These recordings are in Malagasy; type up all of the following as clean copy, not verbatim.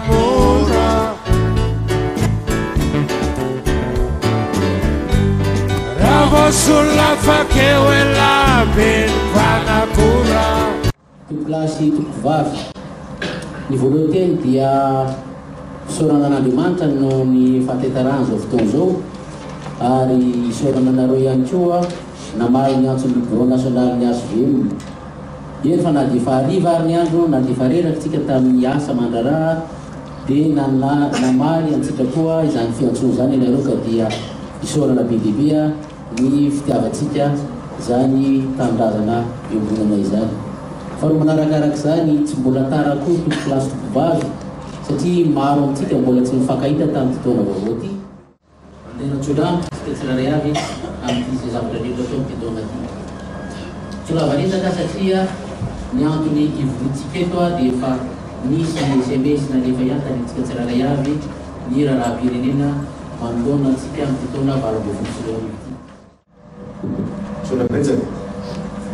mora raha solona fakeo elabeny fanakora. Tompolasy tompo vavy ny voalohany teny dia fisaoranan'Andriamanitra no ny fahatetarana zao fotoana zao, ary isaorananareo ihany koa namaly ny antson'ny bureau national ny ASVM. Eny fa na dia fahariva ary ny andro na dia farerakantsika tamin'ny asa mandraraha dia namaly antsika koa izany fiantsoana zany ianareo ka dia isaorana be dia be ny fitiavantsika zany tanindrazana iombonana izany. Fa ro manarakaraka izany tsy mbola tara koa tompolasy tompovavy satria maro amintsika mbola tsy mifankahita tamin'ny fotoana vaovao ty. Tena-tsolamo tsika tsiraray avy amin'ity izay zavatra rehetra atao am'ty taona ty. Tsolavaretsaka satria ny antony ivorintsika eto dia efa nisy ny SMS nalefa iantany tsika tsiraray avy ny raharaha-pirenena manoloana antsika amin'ty taona 2024 ity. Solabetsaka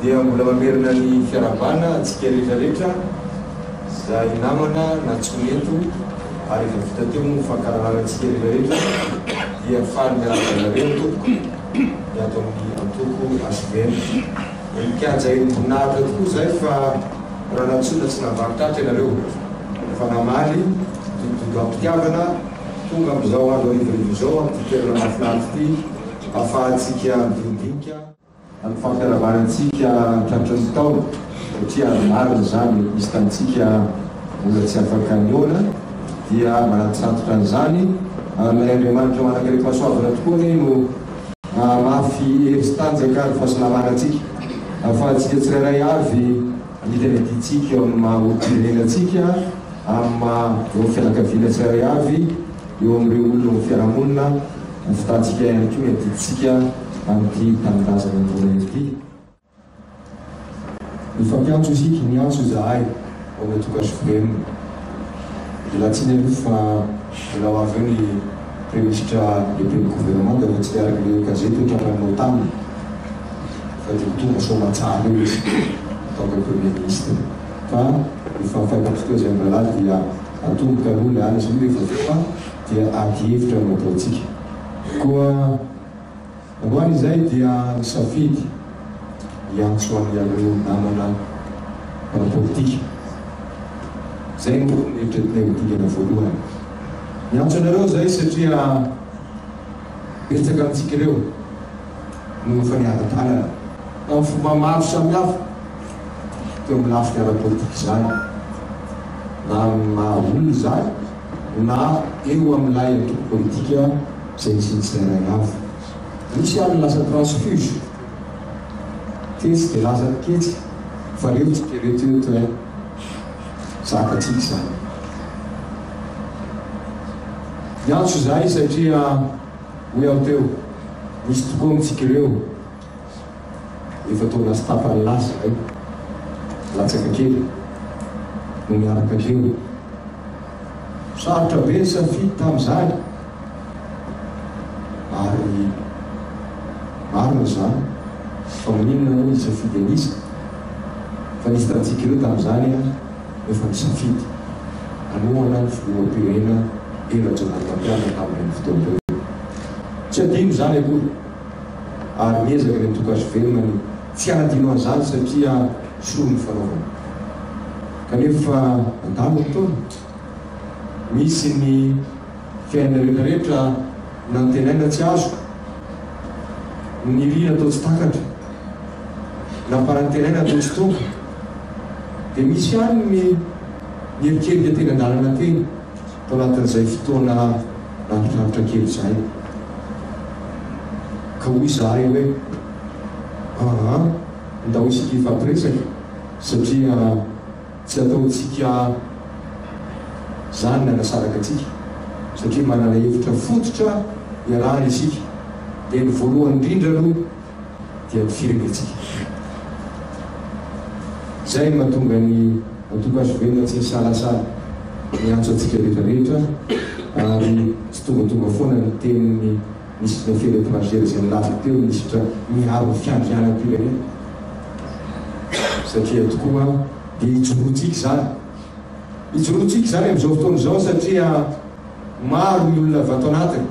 dia mbola mamerina ny fiarabana antsika rehetrarehetra zay namana na tsonento ary efa vita teo mifankarahana antsika rehetrarehetra dia faly miarakanareo toko ny ato amin'ny antoko ASVM. Mikajy nahatra tokoa zay fa raha natsona tsy navakitratra ianareo fa namaly tododo ampitiavana tonga am'izao andro arivorivo zao amin'ty toerana mahafinaritra ity ahafahantsika midinidinika amin'ny fampiaravanantsika tratra ny taona satria marina zany izy tanitsika mbola tsy afaka niona dia manatsantotra an'izany may Andriamanitra manankarety mahasoavana tokoa ny no mafy hery-tanjaka ny fahasalamanatsika ahafahantsika tsirairay avy hitany aditsika eo amin'ny maha-pirenenantsika amin'ny eo fianakaviana tsirairay avy eo amin'ireo olona ny fiarahamonina fitantsika ihany koa aditsika amin'ity tanindrazana mbola ity. Ny fampiantso isika ny antso zahay ao amin'ny toka ASVM dia tsy ny fa lao avy eo ny préministre lehibe ny gouvernement dia tsy dia araka gazety ohatranao taminy fa dia tonga somatsara eo izy ataonga premier ministre fa efa fahampatotoa zay mbalala dia atomboka aloha le ala zany rehefa fa dia ady hevitra no ataontsika koa angoany izay dia nisafidy hiantso amin'ireo namana parapolitika zay no eritretinay hodingana voalohany. Miantso anareo zay satria betsaka amintsika ireo no fa niara-tanana amin'ny fomba maro samihafa teo amin'ny lafiny ara-politika zany na maha-olona zany na eo amin'ilay antoko politika zay nisinitsirairay avy. Misy any lasa transfuge tesy dia lasa ketsy fa reotsika reto zakatsika zany. Miantso zay satria hoe ao teo misy tokoa amintsika ireo efa taona sy tapany lasa zay latsaka kely no miaraka keo sarotra be ny safidy tamin'izany ary marina zany fa maninona ny safidy anisa fa nisy tatsika ireo tamin'izany efa nisafidy anoana ny filoham-pirena elajonanymampiana tamin'ny fotoana ireo tsy adino zany akory ary miezaka ny toka ASVM tsy anadino an'izany satria soa ny fanaovana kanefa andalo fotoana misy ny fiainana rehetrarehetra nantenaina tsy azo ny rina atao tsy takatra namparantenaina atao tsy tonga dia misy ihany ny erikerika tena andalana teny tao anatin'izay fotoana lavitravitra kely zay ka hoy zahay hoe ndao isika ifampiresaka satria tsy ataontsika zany nanasaraka atsika satria manana hevitra fototra iarahana isika dia ny voalohany indrindra aloha dia ny firenetsika zay mahatonga ny antoko ASVM tsy nisalasala miantso atsika rehetrarehetra ary tsy tongatonga foana ny teniny misy ny affaires étrangères zay nilafika teo misitra miaro fiandrianam-pirenena satria tokoa dia ijorotsika zany ijorotsika zany am'izao fotoana zao satria maro ny olona vato anatiny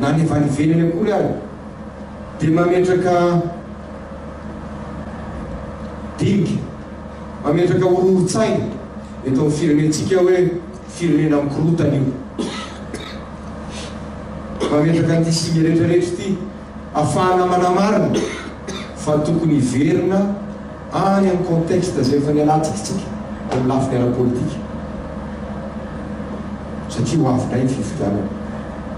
na ny avanivelany akory ary dia mametraka dingy mametraka ororon-tsaina eto amin'ny firenentsika hoe firenena mikorotana io mametraka an'ity signe rehetrarehetra ity ahafahana manamarina fa tokony hiverina any amin'ny contexte zay efa nialantsikatsika amin'ny lafiny ara-politika satria ho avindray ny fifidianana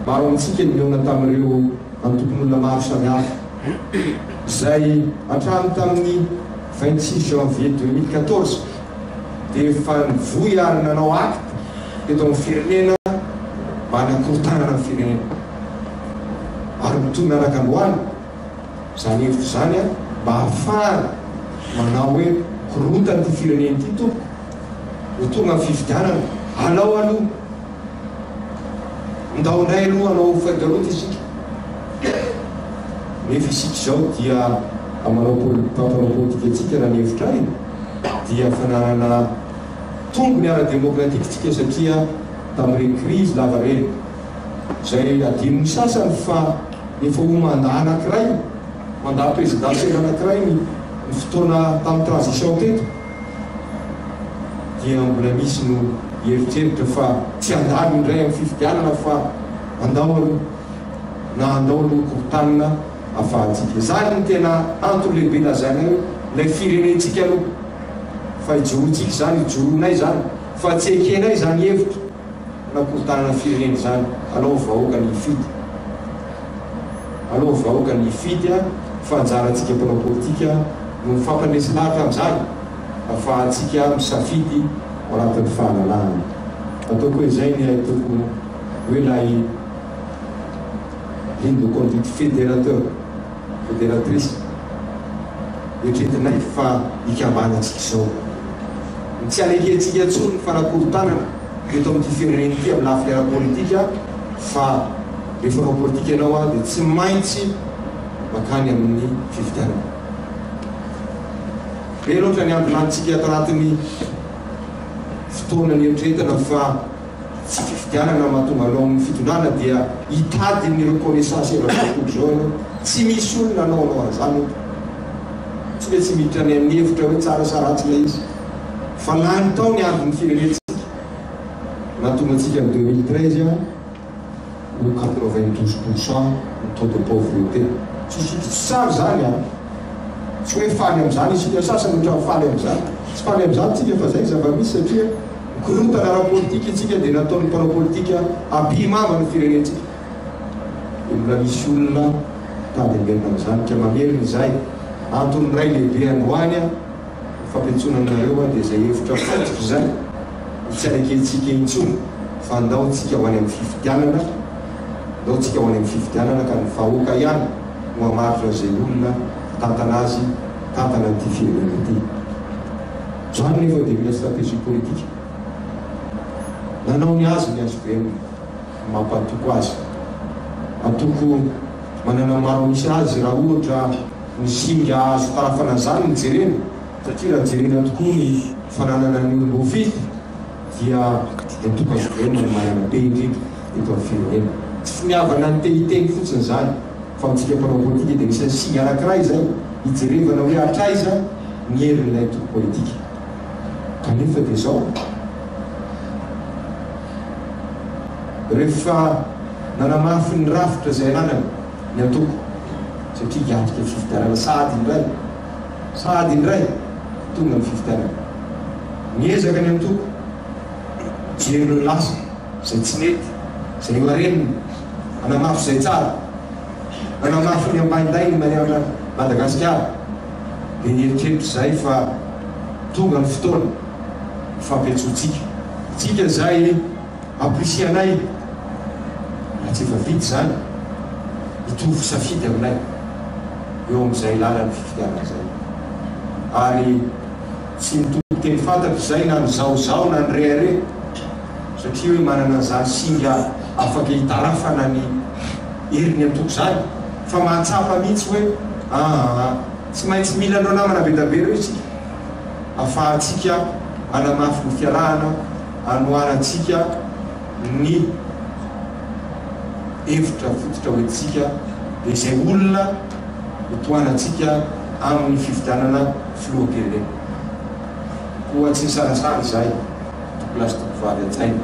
maro amintsika nileona tamin'ireo antokon'olona maro samihafa zay hatrano tamin'ny 26 janvier 2014 dia efa nivoy ary nanao acte eto amin'ny firenena mba hanakorotanana ny firenena ary mitony miaraka androany zany hevitro zany a mba hahafahana manao hoe korotany ty firenena ity toko ho tonga ny fifidianana alao aloha ndao indray aloha anao faigalota isika nefa isika zao dia amanao politika atsika raha ny hevitra ay dia fananana tombony ara-demokratika tsika satria tamin'ireny crise lava reny zay adinony sasany fa efa ho mandaa anankiray mandaa présidentiel anankiray ny fotoana tamin'ny transition teto dia mbola misy no heritreritra fa tsy andalo indray amin'ny fifidianana fa andao aloha na andao aloha korotanina ahafahantsika zany ny tena antony lehibe lazana io lay firenentsika aloha fa ijorotsika zany ijoronay zany fa tsy ekenay zany hevitra na korotanana firenena zany alao vahoaka ny hifidy alao vahoaka ny hifidy a fanjaratsika mpanao politika no mifampandresy lahatra amin'izany ahafahantsika misafidy ao anatin'ny fahalalahana ataoko hoe zay ny ahitako hoe lay ligne de conduite fédérateur fédératrice etretinay fa ikambanatsika zao tsy aleketsika ntsony ny fanakorotanana eto amin'ity firenena ity amin'ny lafiny ara-politika fa rehefa nao politika ianao a dia tsy maintsy makany amin'ny fifidianana be loatra ny andonantsika ato anatin'ny fotoana ny eritreretana fa tsy fifidianana mahatonga anao amin'ny fitondrana dia hitady ny reconnaissance era-tontolo zao ianao tsy misy olona anaonao an'izany tsy hoe tsy miditra ny amin'ny hevitra hoe tsara saratsy lay izy fa lany tao ny andon'ny firenentsika nahatonga antsika ny 2013 a no 92% ny taux de pauvreté tsisy sary zany a tsy hoe faly amin'izany isika sasany otra faly amin'izany tsy faly amin'izany tsika fa zay zava-misy satria mikorotana ara-politika itsika dia nataon'ny mpanao politika abimama ny firenentsika dia mbola misy olona tady ambelona amin'izany ka mameriny zay antony ray lehibe androany a fampiantsonanareo a dia zay hevitra fototra zay tsy aleketsika intsony fa andao tsika ho any amin'ny fifidianana andao tsika ho any amin'ny fifidianana ka ny vahoaka ihany no hamaritra zay olona tantanazy tantana n'ity firenena ity zany nefa dia mila stratégie politique nanao ny azy ny azo veno mampatoko azy atoko manana maro misy azy raha ohatra ny singa azo tarafana zany ny jerena satria raha jerena tokoa ny fananana ny olom-bofity dia nitoko azo veno ny manana be indrindra eto amin'ny firenena tsy finiavana ny tehiteny fotsiny zany fa mitsika mpanao politika dia misy singa anankiray zay hijerevana hoe hatraiza ny herin'ilay toko politika kanefa dia zao rehefa nanamafy ny rafitra zay ananana ny atoko satria hiatrika fifidianana sady indray tonga ny fifidianana niezaka ny antoko jeriny lasa zay tsy mety zay mareniny anamafy zay tsara anamafy ny ambainday ny maniana Madagasikara dia nieritreritra zay fa tonga ny fotoana fampiatsotsika tsika zay aprisianay raha tsy efa vity zany hitovy safidy aminay eo amin'izay lalany fifidianana zay ary tsy mitovy teny fantatry zay na ny zaozao na ny rehare satria hoe manana zany singa afaka hitarafana ny heriny antoko zany fa mahatsapa mihitsy hoe tsy maintsy mila anao namana be da be reo isika ahafahantsika anamafy ny fiarahana anoanatsika ny hevitra fototra hoentsika dia izay olona hotoanatsika amin'ny fifidianana filohampirenena koa tsy salasala izay tokolasy tokovavy an-tsaina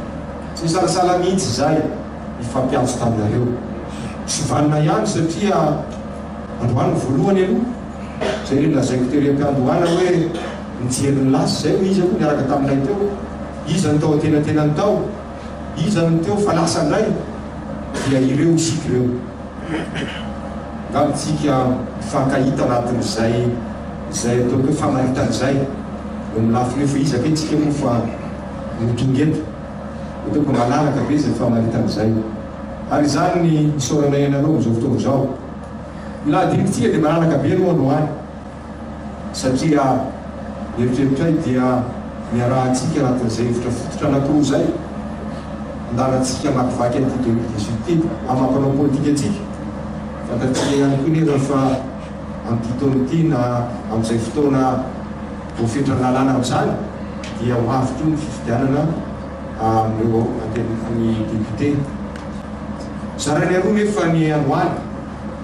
tsy salasala mihitsy izay ifampiantso taminareo sy vanina ihany satria Andohana voalohany aloha zay le lazaiko tereka Andohana hoe nijeriny lasy zay hoe izy koa niaraka taminay teo iza ny tao tenatena ny tao iza ny teo fa lasa ndray dia ireo isiky ireo ngabitsika fankahita anatin'izay ataoko hoe famaritan'izay eo milafiny fa izaka itsika moa fa mitongeta ataoko malalaka be zay famaritan'izay ary zany ny isaoranay anareo am'izao fotoana zao miladinitsika dia malalaka be aloha Andohany satria eritreritray dia miarahantsika anatin'izay hevitra fototra anankiroa zay andanatsika makivaky an'ity 2018 amampanao politika atsika fantatsika ihany koa nefa fa amin'ity taona ity na amin'izay fotoana voafetra lalàna amin'izany dia hoavitry ny fifidianana amin'ireo ny député zarany aroa nefa ny Andohany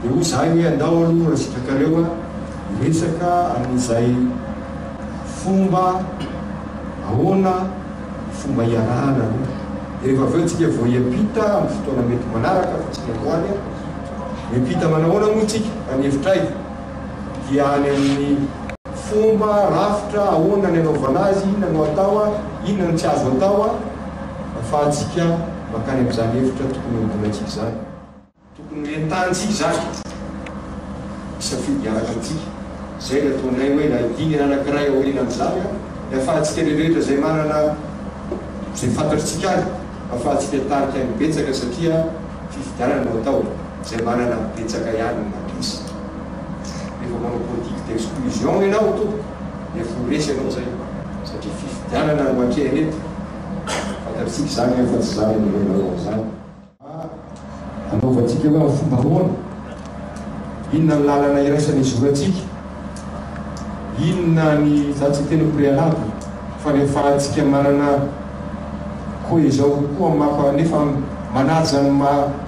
dia ho zahay hoe andao aloha raha sitrakareo resaka amin'izay fomba ahoana fomba iarahana rehefa avy eo tsika vao hiampita amin'ny fotoana mety manaraka fa tsika Andohany miampita manahoana moa tsika anhevitray dia any amin'ny fomba rafitra ahoana ny anaovana azy inona no atao inona no tsy azo atao afahantsika makany amin'izany hevitra tokony ambonantsika zany tokony entantsika zany isafidy araka amintsika zay le ataonay hoe na diny anankiray aorina amin'izany afahantsika rehetra zay manana zay fantatritsika any afahantsika tarika ny betsaka satria fifidianana no atao zay manana betsaka ihany mandrisy rehefa manao politique d'exclusion ianao to efa resy ianao zay satria fifidianana no atrehany eto fantatritsika zany efa tsy zany nao zany anaovantsika hoe amin'ny fomba ahoana inona ny lalana iraisany zoratsika inona ny zatsy tena préalable fa rehefahantsika manana koezao koa mapa nefa manaja ny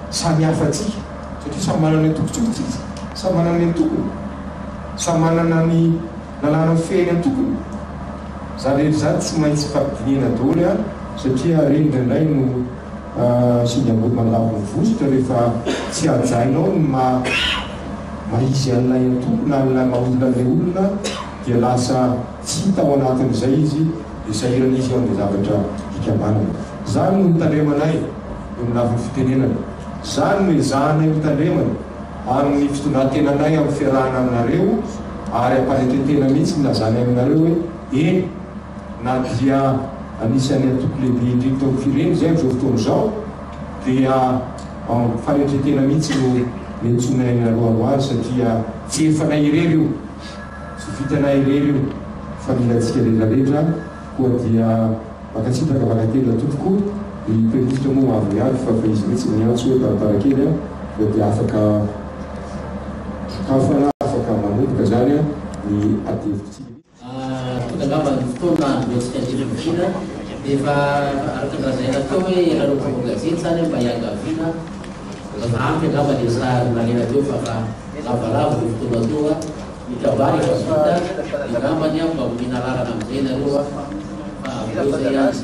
samy hafa atsika satria samy manana ny tokotsokotsika samy manana ny tokony samy manana ny lalàna feny ny tokony zany rehetra zany tsy maintsy fampidinina daholo a satria reny ndraindray no singa ambody manlavo ny vosotra rehefa tsy ajainao ny maizy an'ilay antokona an'ilay maolona an'ilay olona dia lasa tsy hita ao anatin'izay izy dia sahirana izy ao an'ilay zavatra hikambanana zany no mitandremanay eo milavin'ny fitenenana zany no ezahanay mitandremana amin'ny fitondratenanay amin'ny fiarahana aminareo ary amparetretena mihitsy milazanay aminareo hoe eny na dia anisan'ny antoko lehibe indriny tao fireny zay am'izao fotoana zao dia faretretena mihitsy no mentsonay aminareo Andohany satria tsy efanay irery io tsy vitanay irery io fa milatsika rehetrarehetra koa dia makatsitraka vakately tokoa ny premisitra moa avy ihany fa izy mihitsy miantso hoe taratarakely dia dia afaka kafana afaka manomboka zany ny adevitsika tokangamba ny fotoana metsika andrivina efa araka-drazana tao hoe ianareo gazety zany mba hiangavina ampy angamba le sary nalena teo fa lavalava ny fotoana toa mikabary efa vita angambany a mba omina lalana amizay nareo fa aveo zay azy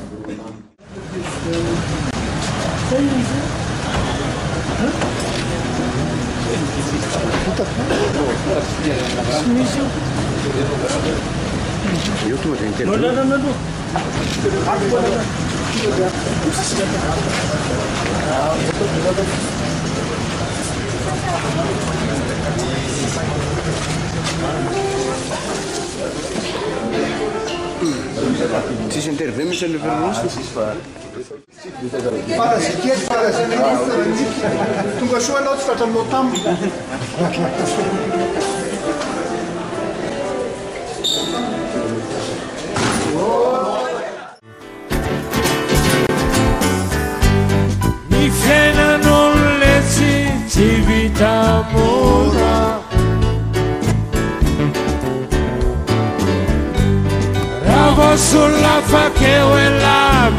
Tsisy interview misy le vernisy Parasitete, tonga soa anao tsy fatranao tamiko. Mi frenano le vita mora Ravo sulla fa che quella